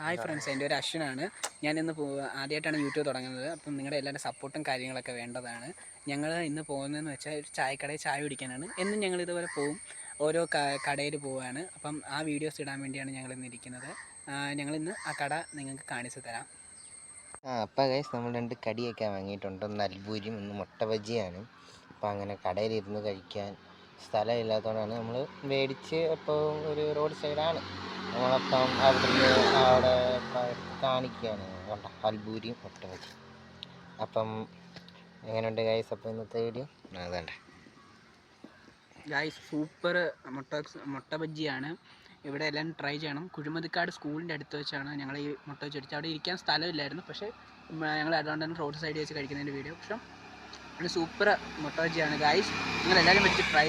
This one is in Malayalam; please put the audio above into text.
ഹായ് ഫ്രണ്ട്സ്, എൻ്റെ ഒരു അശ്വിനാണ്. ഞാനിന്ന് ആദ്യമായിട്ടാണ് യൂട്യൂബ് തുടങ്ങുന്നത്. അപ്പം നിങ്ങളുടെ എല്ലാവരുടെ സപ്പോർട്ടും കാര്യങ്ങളൊക്കെ വേണ്ടതാണ്. ഞങ്ങൾ ഇന്ന് പോകുന്നതെന്ന് വെച്ചാൽ ഒരു ചായക്കടയിൽ ചായ കുടിക്കാനാണ്. എന്നും ഞങ്ങൾ ഇതുപോലെ പോവും, ഓരോ കടയിൽ പോവുകയാണ്. അപ്പം ആ വീഡിയോസ് ഇടാൻ വേണ്ടിയാണ് ഞങ്ങളിന്ന് ഇരിക്കുന്നത്. ഞങ്ങളിന്ന് ആ കട നിങ്ങൾക്ക് കാണിച്ചു തരാം. അപ്പം ഗൈസ് നമ്മൾ 2 കടിയൊക്കെ വാങ്ങിയിട്ടുണ്ട്. ഒന്ന് അൽബൂരിയും ഒന്ന് മുട്ട ബജിയാണ്. അപ്പം അങ്ങനെ കടയിലിരുന്ന് കഴിക്കാൻ സ്ഥലമില്ലാത്തതുകൊണ്ടാണ് നമ്മൾ മേടിച്ച്. അപ്പോൾ ഒരു റോഡ് സൈഡാണ് നമ്മളപ്പം അവിടെ കാണിക്കുകയാണ്. കണ്ട അൽബൂരിയും മുട്ട ബജി. അപ്പം എങ്ങനെയുണ്ട് ഗൈസ്? അപ്പം ഇന്നത്തെ വീഡിയോ അതേണ്ട ഗായ്സ്, സൂപ്പർ മുട്ട ബജ്ജിയാണ്. ഇവിടെ എല്ലാം ട്രൈ ചെയ്യണം. കുഴിമതിക്കാട് സ്കൂളിൻ്റെ അടുത്ത് വെച്ചാണ് ഞങ്ങൾ ഈ മുട്ട ബജ്ജി അടിച്ചത്. അവിടെ ഇരിക്കാൻ സ്ഥലമില്ലായിരുന്നു, പക്ഷേ ഞങ്ങൾ അതുകൊണ്ട് തന്നെ റോഡ് സൈഡിൽ വെച്ച് കഴിക്കുന്നതിൻ്റെ വീഡിയോ. പക്ഷേ സൂപ്പർ മുട്ട ബജ്ജിയാണ് ഗായ്സ്. നിങ്ങൾ എല്ലാവരും വെച്ച് ട്രൈ